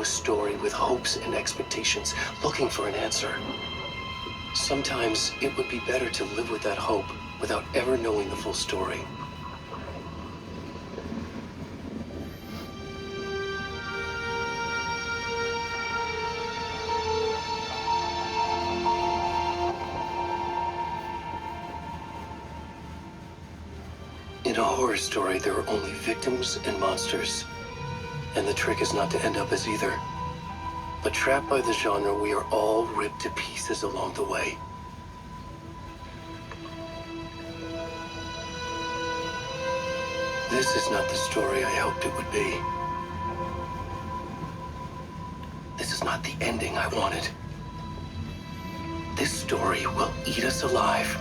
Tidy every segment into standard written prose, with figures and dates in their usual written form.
a story with hopes and expectations, looking for an answer. Sometimes it would be better to live with that hope without ever knowing the full story. In a horror story, there are only victims and monsters. And the trick is not to end up as either. But trapped by the genre, we are all ripped to pieces along the way. This is not the story I hoped it would be. This is not the ending I wanted. This story will eat us alive.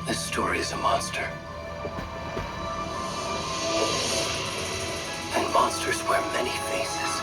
This story is a monster. And monsters wear many faces.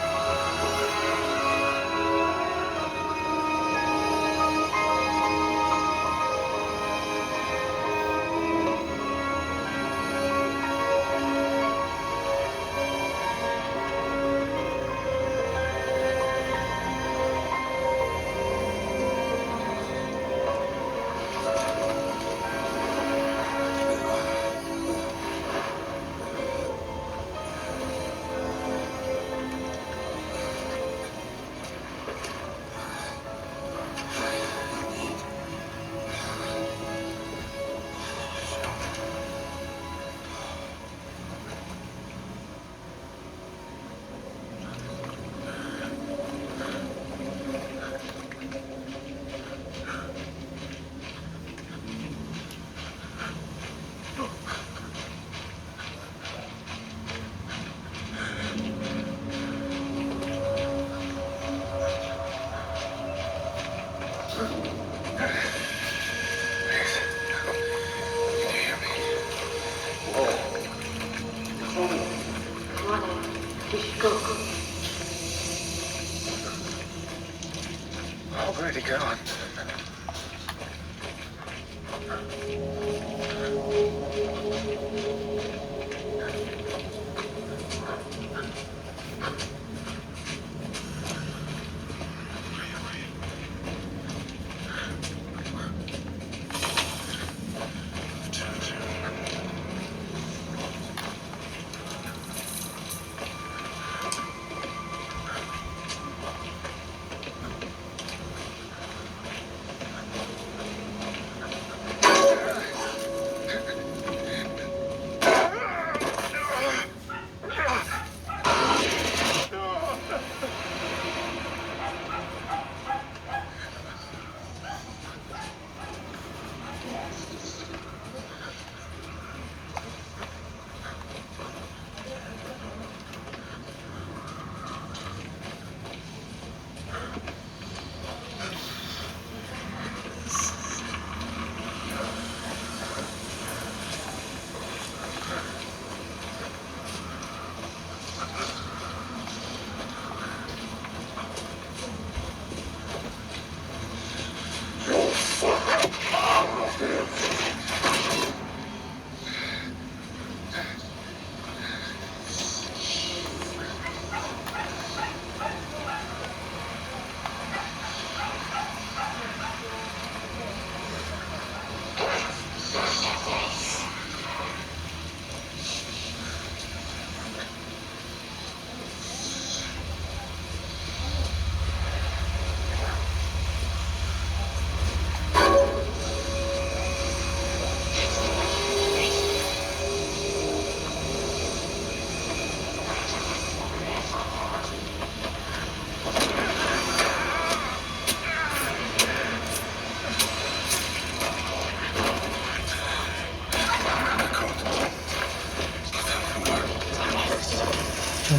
Where'd he go?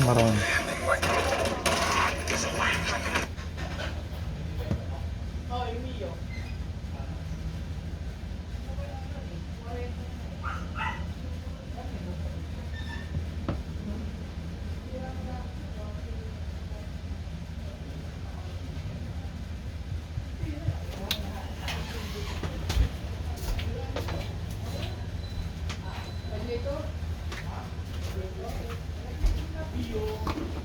Marrón. Io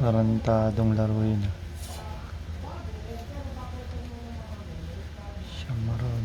Tarantadong laro yun. Shamaron.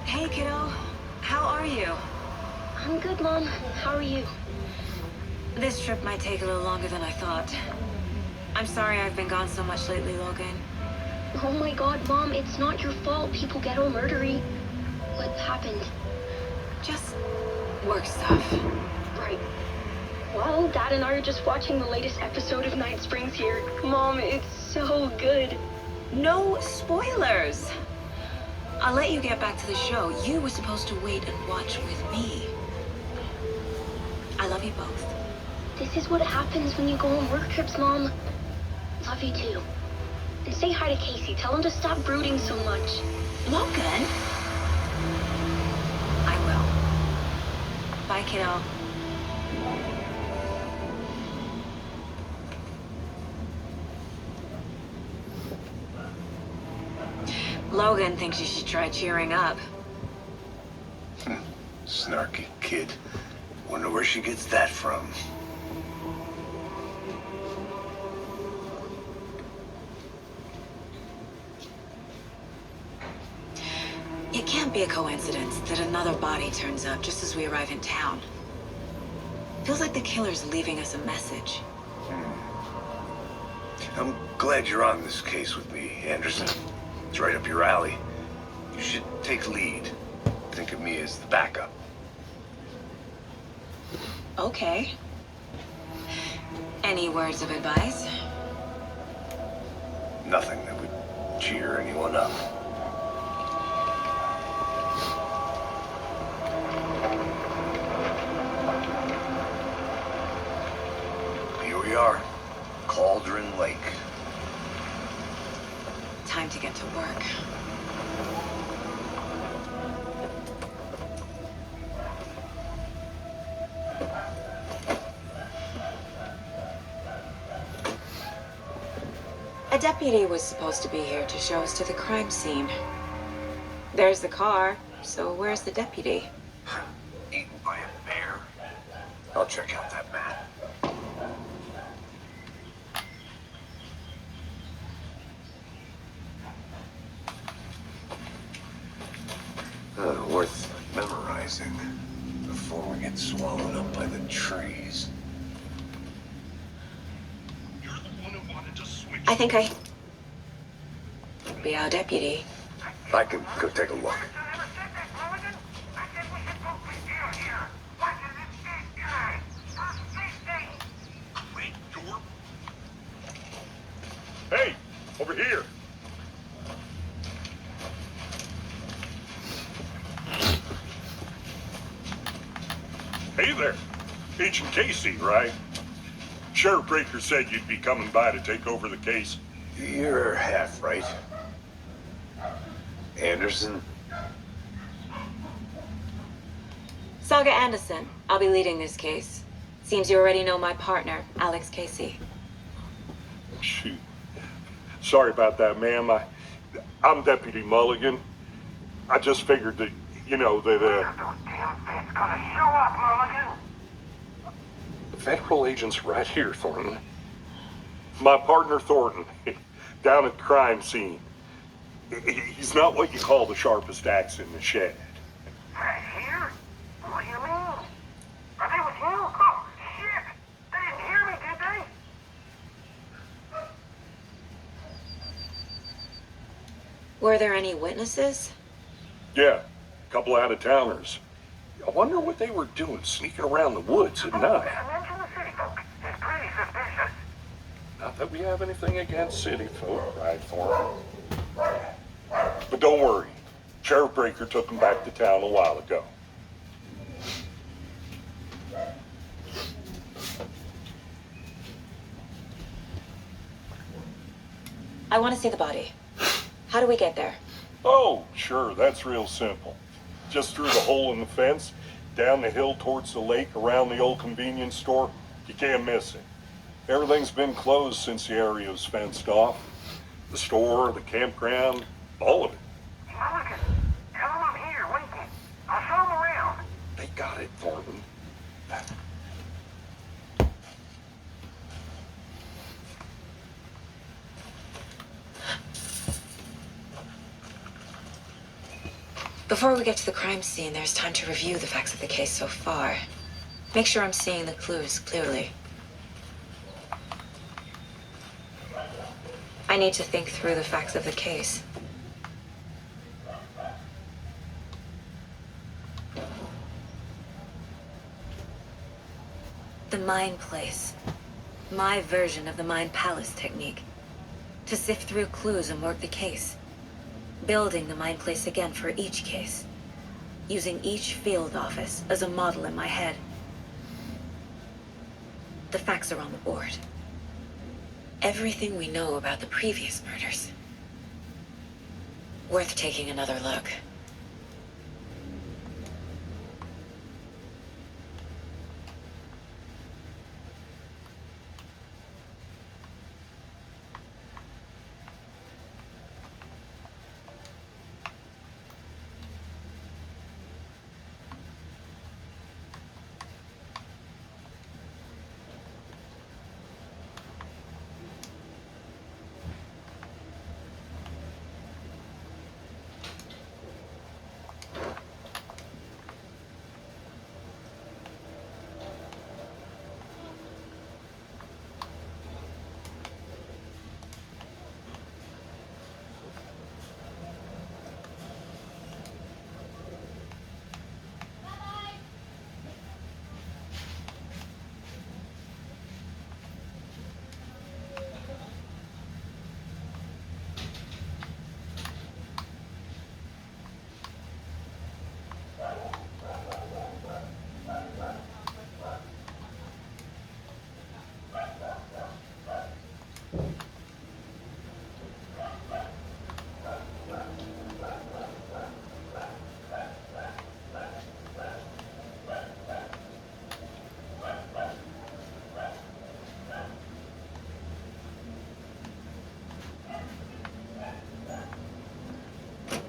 Hey, kiddo. How are you? I'm good, Mom. How are you? This trip might take a little longer than I thought. I'm sorry I've been gone so much lately, Logan. Oh my god, Mom, it's not your fault people get all murdery. What happened? Just work stuff. Right. Well, Dad and I are just watching the latest episode of Night Springs here. Mom, it's so good. No spoilers! I'll let you get back to the show. You were supposed to wait and watch with me. I love you both. This is what happens when you go on work trips, Mom. Love you too. And say hi to Casey. Tell him to stop brooding so much. Logan? I will. Bye, kiddo. Logan thinks you should try cheering up. Snarky kid. Wonder where she gets that from. It can't can't be a coincidence that another body turns up just as we arrive in town. Feels like the killer's leaving us a message. I'm glad you're on this case with me, Anderson. It's right up your alley. You should take lead. Think of me as the backup. Okay. Any words of advice? Nothing that would cheer anyone up. Here we are. Cauldron Lake. Time to get to work. A deputy was supposed to be here to show us to the crime scene. There's the car, so where's the deputy? Eaten by a bear. I'll check out that map. Worth memorizing before we get swallowed up by the trees. You're the one who wanted to switch. I think I... be our deputy. I can go take a look. Hey, over here. Hey there. Agent Casey, right? Sheriff Breaker said you'd be coming by to take over the case. You're half right. Anderson? Saga Anderson. I'll be leading this case. Seems you already know my partner, Alex Casey. Shoot. Sorry about that, ma'am. I'm Deputy Mulligan. I just figured that, Federal agent's right here, Thornton. My partner, Thornton, down at the crime scene. He's not what you call the sharpest axe in the shed. Right here? What do you mean? Are they with you? Oh, shit! They didn't hear me, did they? Were there any witnesses? Yeah, a couple out-of-towners. I wonder what they were doing sneaking around the woods at night. Mention the city folk. It's pretty suspicious. Not that we have anything against city folk, right, Thornton? But don't worry. Sheriff Breaker took them back to town a while ago. I want to see the body. How do we get there? Oh, sure, that's real simple. Just through the hole in the fence, down the hill towards the lake, around the old convenience store. You can't miss it. Everything's been closed since the area was fenced off. The store, the campground, all of it. Mulligan, tell them I'm here, waiting. I'll show them around. They got it, Thornton. Before we get to the crime scene, there's time to review the facts of the case so far. Make sure I'm seeing the clues clearly. I need to think through the facts of the case. The Mind Place. My version of the Mind Palace technique. To sift through clues and work the case. Building the Mind Place again for each case. Using each field office as a model in my head. The facts are on the board. Everything we know about the previous murders. Worth taking another look.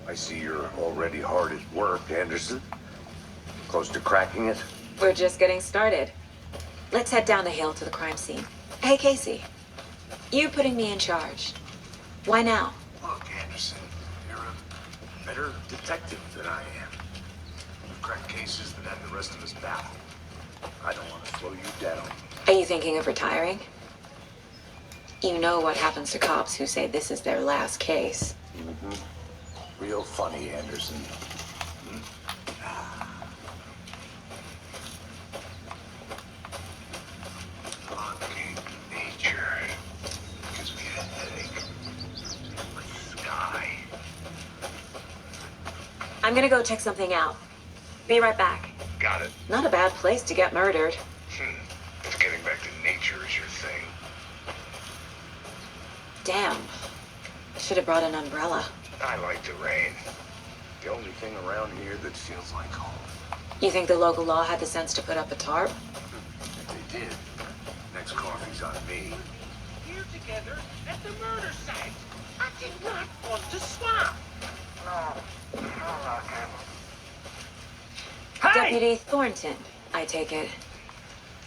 I see you're already hard at work, Anderson. Close to cracking it? We're just getting started. Let's head down the hill to the crime scene. Hey, Casey. You putting me in charge. Why now? Look, Anderson, you're a better detective than I am. You've cracked cases that have the rest of us baffled. I don't want to slow you down. Are you thinking of retiring? You know what happens to cops who say this is their last case. Real funny, Anderson. Fucking nature. Gives me a headache. The sky. I'm gonna go check something out. Be right back. Got it. Not a bad place to get murdered. If getting back to nature is your thing. Damn. Should have brought an umbrella. I like the rain. The only thing around here that feels like home. You think the local law had the sense to put up a tarp? If they did, next coffee's on me. Here together at the murder site. I did not want to swap. No, I'm not good. Deputy Thornton, I take it.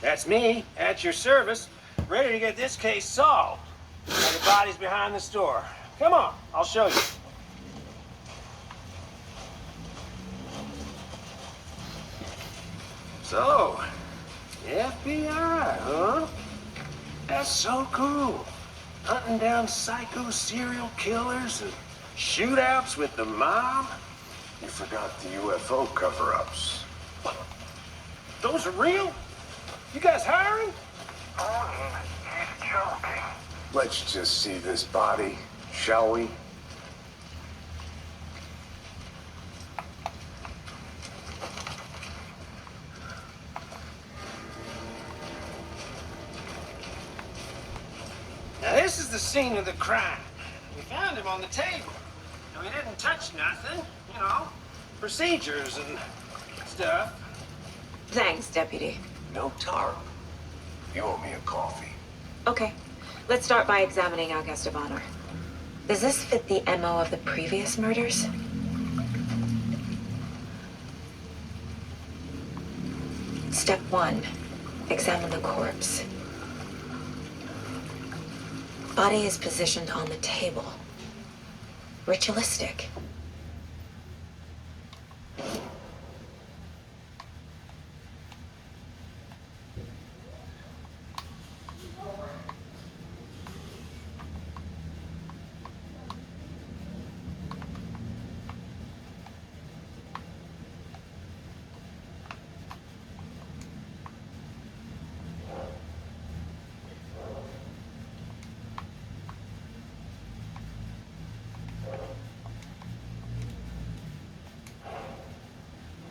That's me, at your service, ready to get this case solved. Now the body's behind the store. Come on, I'll show you. So, FBI, huh? That's so cool. Hunting down psycho serial killers and shootouts with the mob. You forgot the UFO cover-ups. Those are real? You guys hiring? He's joking. Let's just see this body, shall we? Now this is the scene of the crime. We found him on the table. And we didn't touch nothing, you know, procedures and stuff. Thanks, Deputy. No tarp. You owe me a coffee. Okay, let's start by examining our guest of honor. Does this fit the MO of the previous murders? Step 1, examine the corpse. Body is positioned on the table. Ritualistic.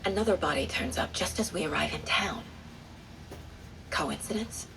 Another body turns up just as we arrive in town. Coincidence?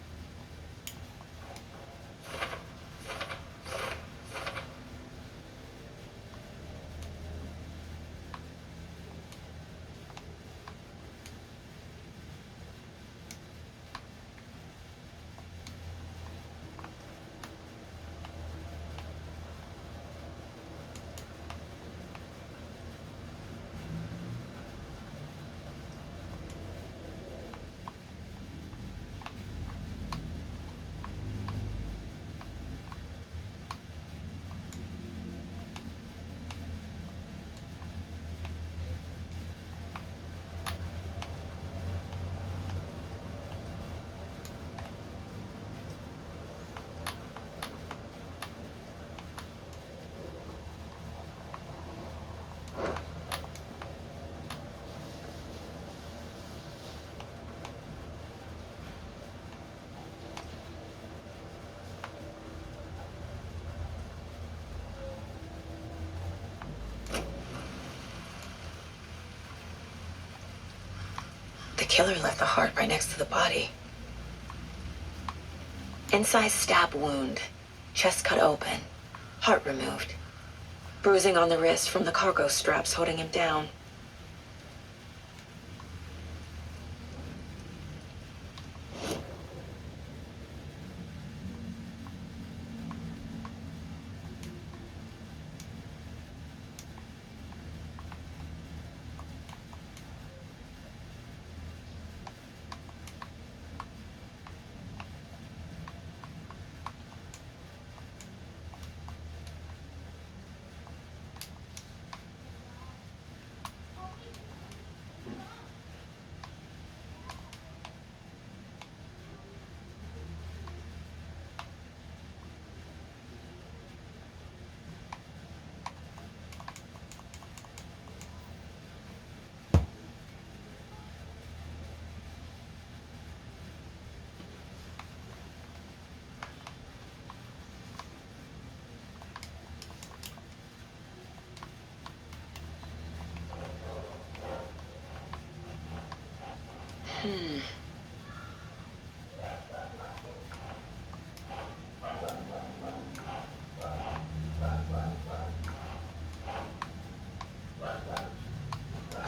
The killer left the heart right next to the body. Incised stab wound, chest cut open, heart removed. Bruising on the wrist from the cargo straps holding him down.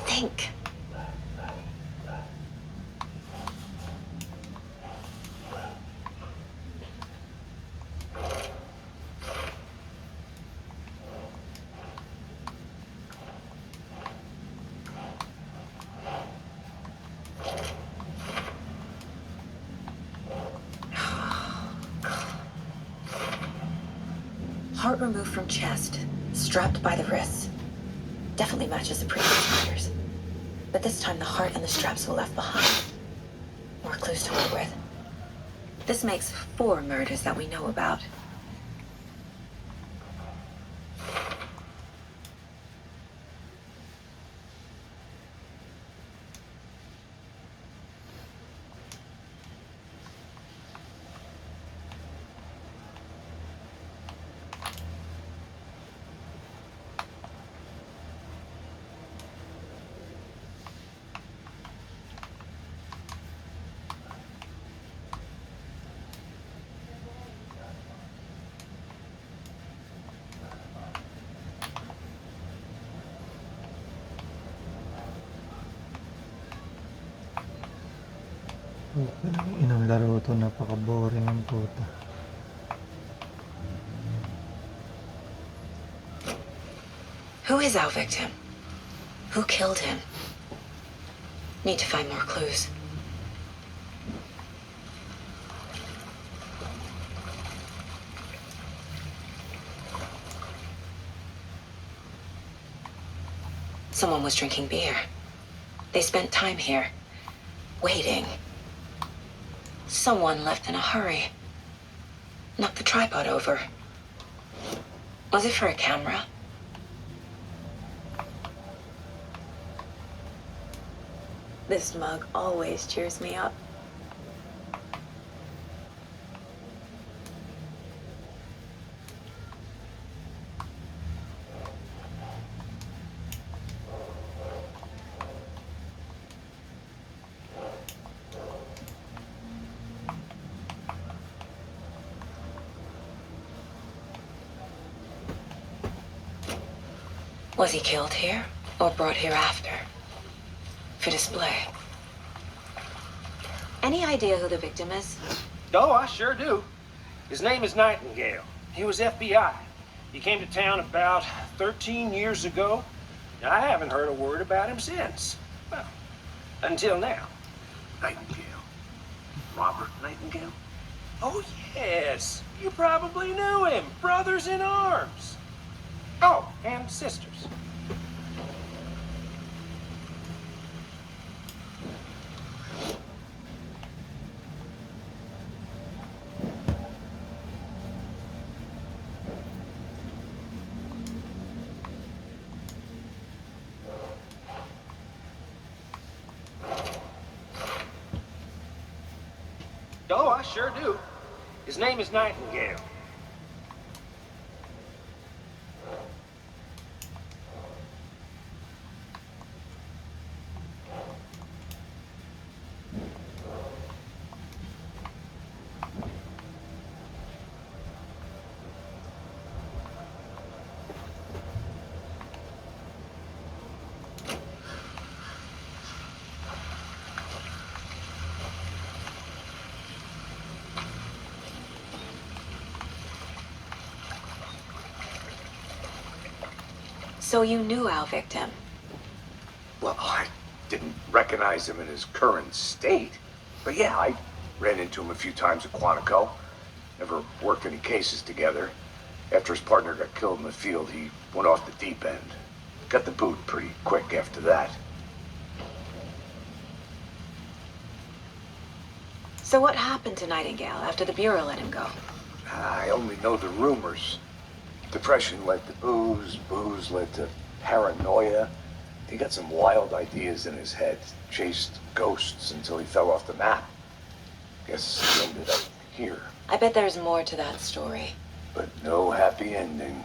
Think. Heart removed from chest, strapped by the wrists. Definitely matches the previous murders. But this time the heart and the straps were left behind. More clues to work with. This makes 4 murders that we know about. Inang laro to, napaka-boring ang puta. Who is our victim? Who killed him? Need to find more clues. Someone was drinking beer. They spent time here, waiting. Someone left in a hurry. Knocked the tripod over. Was it for a camera? This mug always cheers me up. Was he killed here or brought here after? For display. Any idea who the victim is? Oh, I sure do. His name is Nightingale. He was FBI. He came to town about 13 years ago. I haven't heard a word about him since. Well, until now. Nightingale. Robert Nightingale? Oh, yes. You probably knew him. Brothers in arms. Oh, and sisters. Oh, I sure do. His name is Nightingale. So you knew our victim? Well, I didn't recognize him in his current state. But yeah, I ran into him a few times at Quantico. Never worked any cases together. After his partner got killed in the field, he went off the deep end. Got the boot pretty quick after that. So what happened to Nightingale after the Bureau let him go? I only know the rumors. Depression led to booze, booze led to paranoia. He got some wild ideas in his head, chased ghosts until he fell off the map. Guess he ended up here. I bet there's more to that story. But no happy ending.